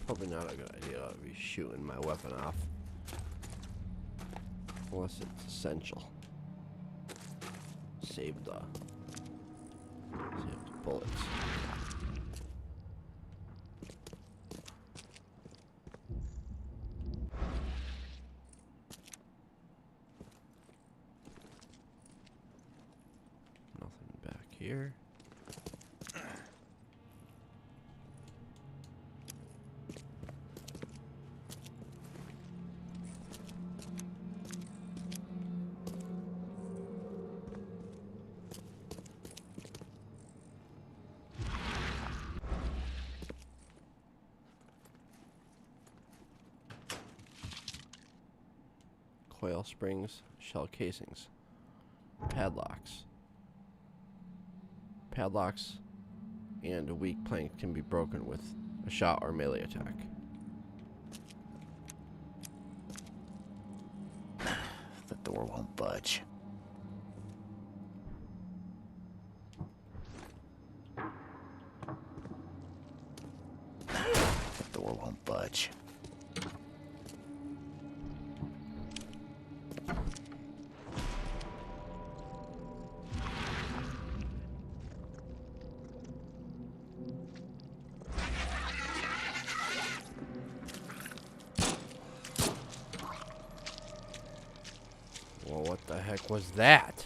Probably not a good idea to be shooting my weapon off. Unless it's essential. Save the bullets. Nothing back here. Coil springs, shell casings, padlocks. Padlocks and a weak plank can be broken with a shot or melee attack. The door won't budge. The door won't budge. Well, what the heck was that?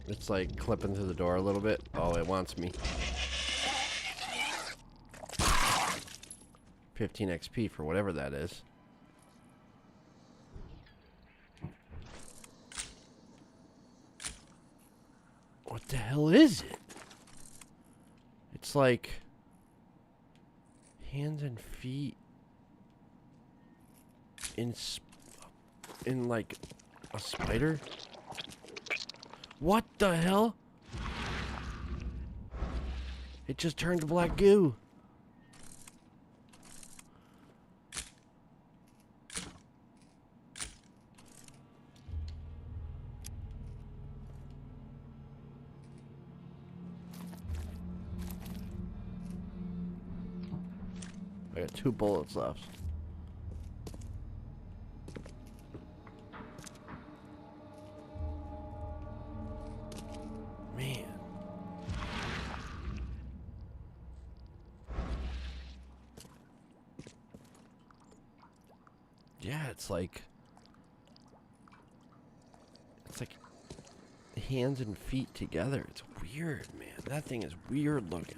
It's like clipping through the door a little bit. Oh, it wants me. 15 XP for whatever that is. What the hell is it? It's like hands and feet in like a spider. What the hell? It just turned to black goo. I got 2 bullets left. Man. Yeah, it's like hands and feet together. It's weird, man. That thing is weird looking.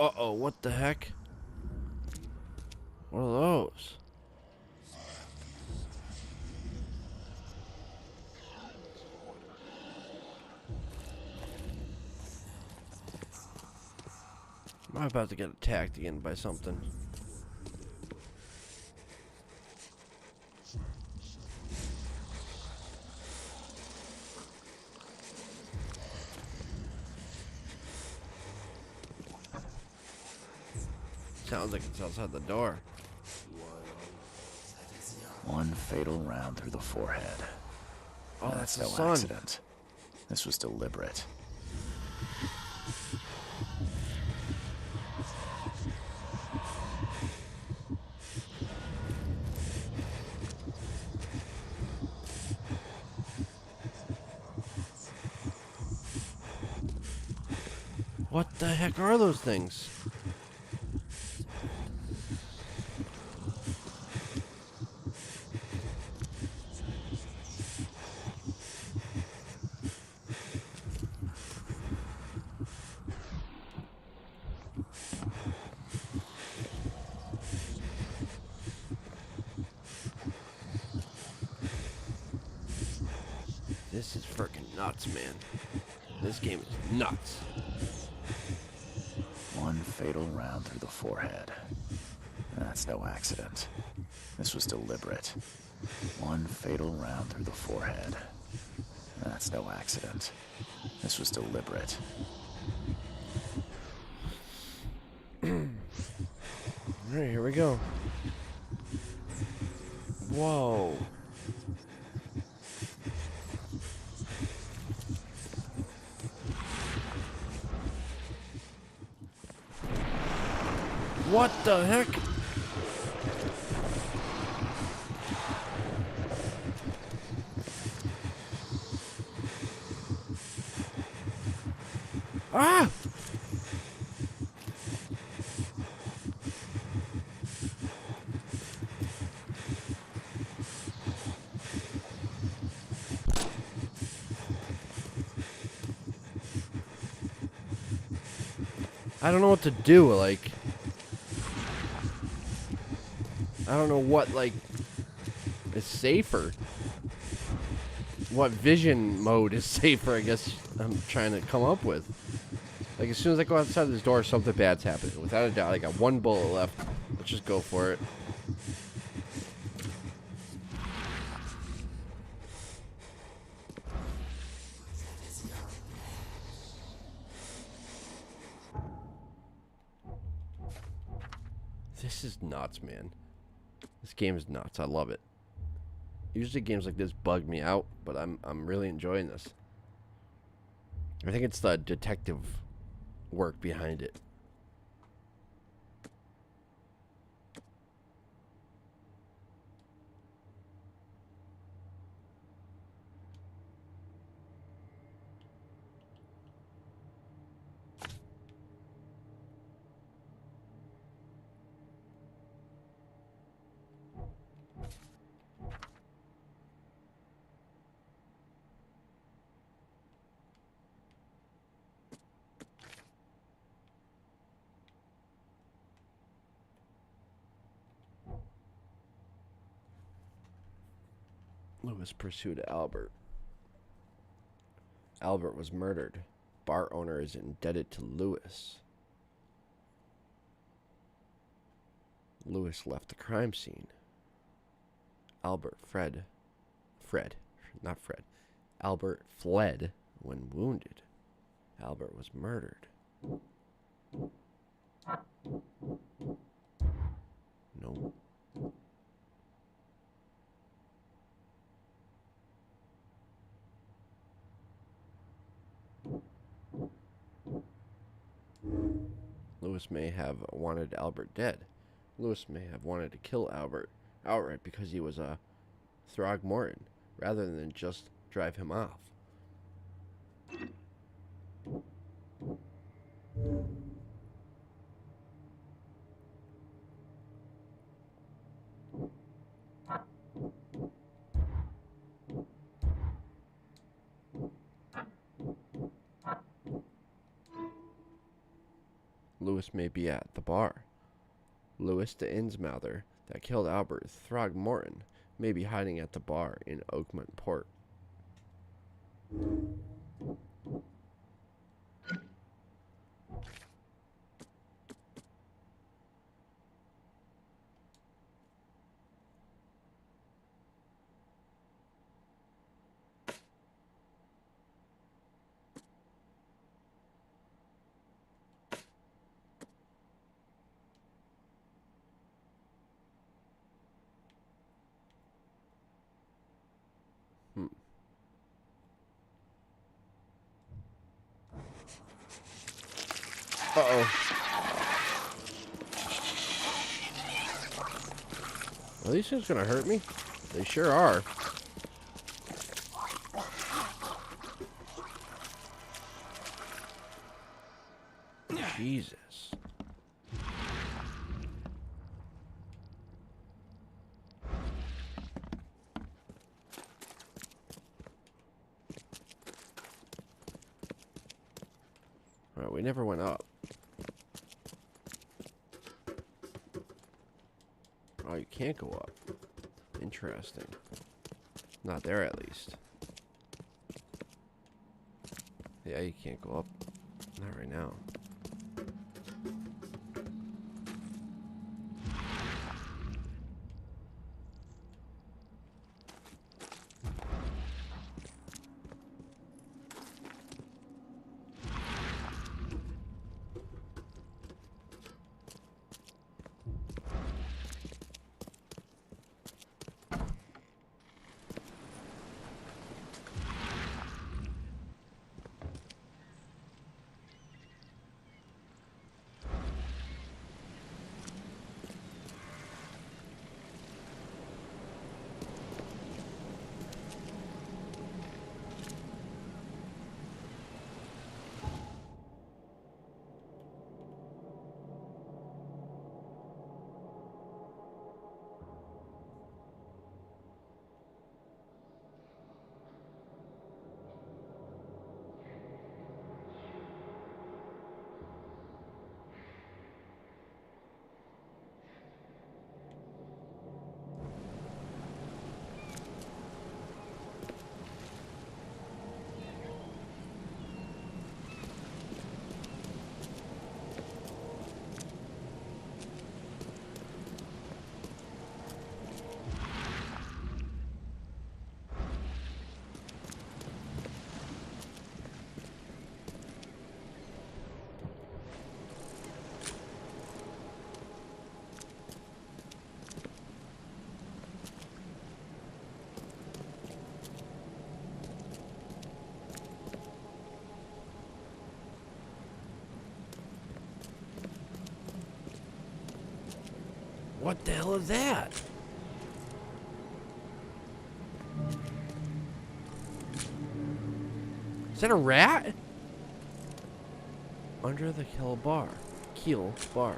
Uh-oh, what the heck? What are those? Am I about to get attacked again by something? Sounds like it's outside the door. One fatal round through the forehead. Oh, that's the no sun. accident. This was deliberate. What the heck are those things? This is freaking nuts, man. This game is nuts. One fatal round through the forehead. That's no accident. This was deliberate. One fatal round through the forehead. That's no accident. This was deliberate. Alright, here we go. Whoa. What the heck? Ah! I don't know what to do, like... I don't know what, like, is safer. What vision mode is safer, I guess I'm trying to come up with. Like, as soon as I go outside of this door, something bad's happening. Without a doubt, I got one bullet left. Let's just go for it. This is nuts, man. This game is nuts. I love it. Usually games like this bug me out, but I'm really enjoying this. I think it's the detective work behind it. Lewis pursued Albert. Albert was murdered. Bar owner is indebted to Lewis. Lewis left the crime scene. Albert fled, Albert fled when wounded. Albert was murdered. No. Lewis may have wanted Albert dead. Lewis may have wanted to kill Albert outright because he was a Throgmorton, rather than just drive him off. Lewis may be at the bar. Lewis the Innsmouther that killed Albert Throgmorton may be hiding at the bar in Oakmont Port. Uh-oh. Are these things gonna hurt me? They sure are. Jesus. Alright, we never went up. Oh, you can't go up. Interesting. Not there, at least. Yeah, you can't go up. Not right now. What the hell is that? Is that a rat? Under the Keel bar.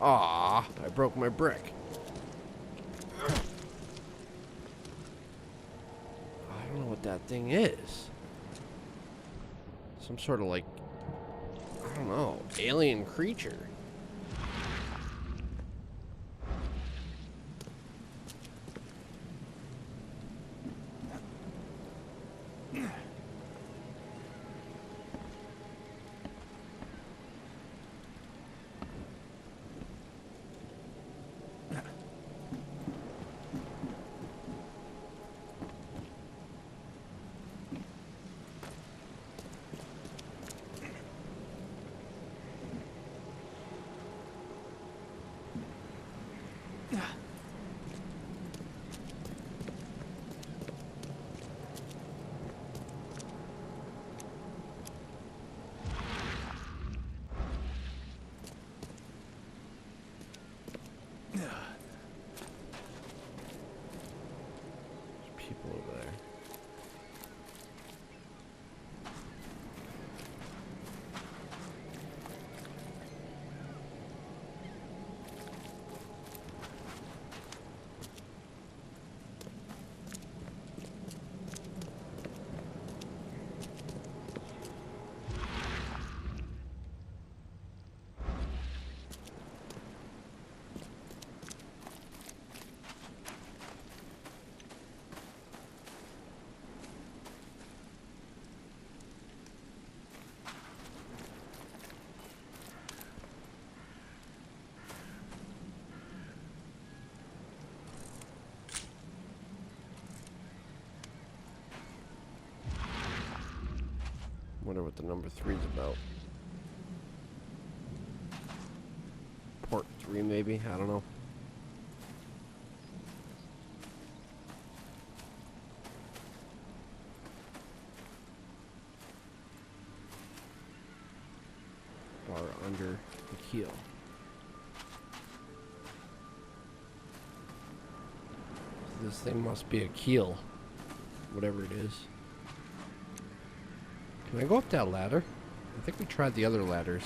Ah, I broke my brick. I don't know what that thing is. Some sort of like, I don't know, alien creature. Wonder what the number 3 is about. Port 3 maybe? I don't know. Bar under the keel. This thing must be a keel. Whatever it is. Can I go up that ladder? I think we tried the other ladders.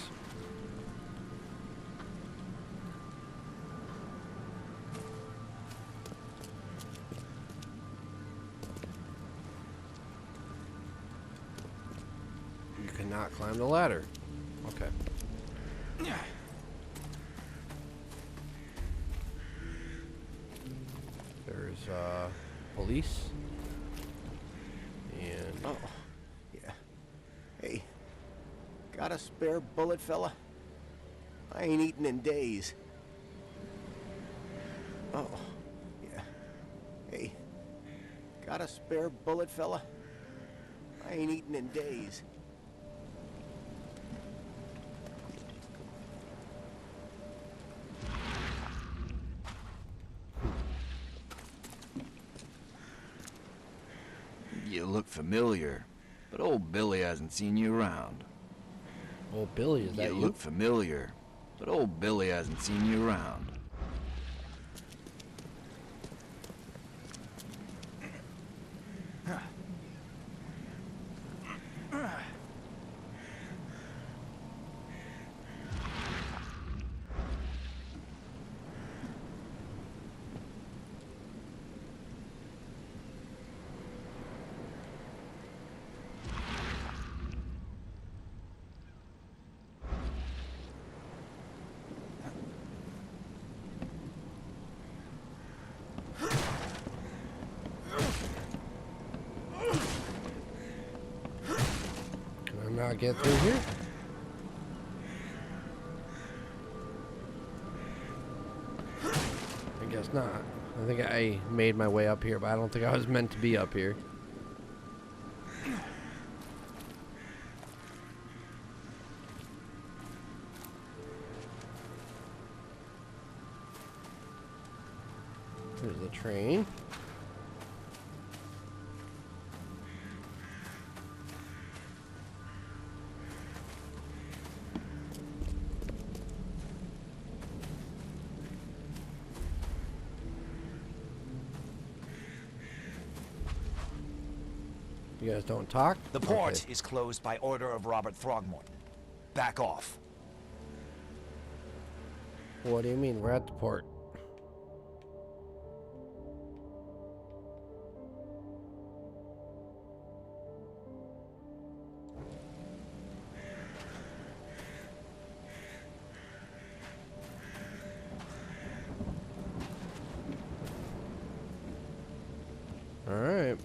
You cannot climb the ladder. Okay. There's police. And oh, yeah. Hey, got a spare bullet, fella? I ain't eaten in days. Oh, yeah. Hey, got a spare bullet, fella? I ain't eaten in days. You look familiar, but old Billy hasn't seen you around. Old Billy, is that you? You look familiar, but old Billy hasn't seen you around. Not get through here? I guess not. I think I made my way up here, but I don't think I was meant to be up here. There's the train. You guys don't talk? The port is closed by order of Robert Throgmorton. Back off. What do you mean? We're at the port. All right.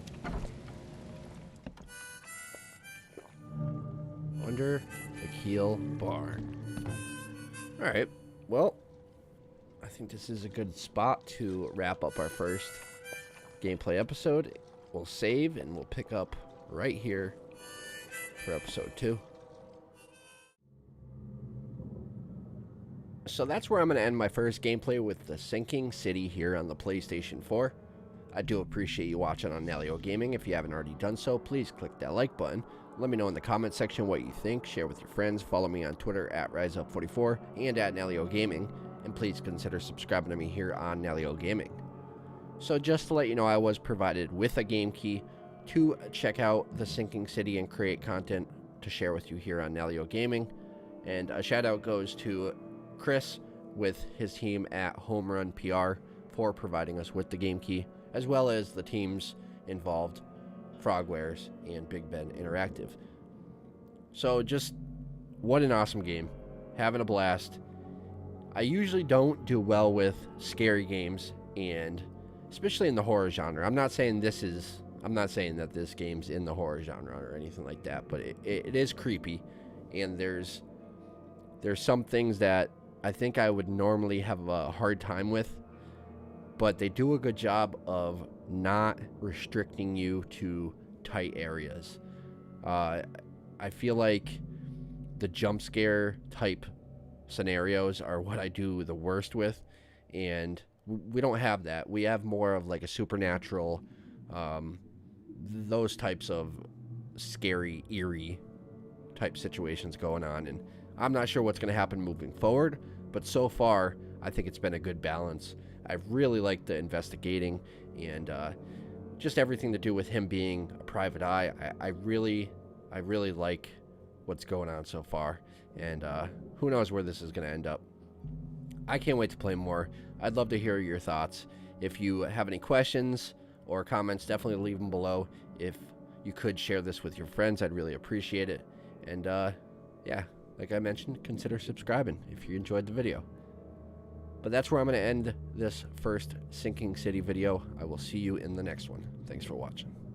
Under the keel bar. Alright, well, I think this is a good spot to wrap up our first gameplay episode. We'll save and we'll pick up right here for episode 2. So that's where I'm going to end my first gameplay with the sinking city here on the PlayStation 4. I do appreciate you watching on Nalyo Gaming. If you haven't already done so, please click that like button. Let me know in the comment section what you think. Share with your friends. Follow me on Twitter at RiseUp44 and at Nalyo Gaming. And please consider subscribing to me here on Nalyo Gaming. So just to let you know, I was provided with a game key to check out the sinking city and create content to share with you here on Nalyo Gaming. And a shout out goes to Chris with his team at Home Run PR for providing us with the game key, as well as the teams involved, Frogwares and Big Ben Interactive. So just what an awesome game. Having a blast. I usually don't do well with scary games, and especially in the horror genre. I'm not saying that this game's in the horror genre or anything like that, but it is creepy, and there's some things that I think I would normally have a hard time with, but they do a good job of not restricting you to tight areas. I feel like the jump scare type scenarios are what I do the worst with, and we don't have that. We have more of like a supernatural, those types of scary, eerie type situations going on, and I'm not sure what's going to happen moving forward, but so far I think it's been a good balance. I really like the investigating and just everything to do with him being a private eye. I really like what's going on so far, and who knows where this is going to end up. I can't wait to play more. I'd love to hear your thoughts. If you have any questions or comments, definitely leave them below. If you could share this with your friends, I'd really appreciate it. And yeah, like I mentioned, consider subscribing if you enjoyed the video. But that's where I'm going to end this first Sinking City video. I will see you in the next one. Thanks for watching.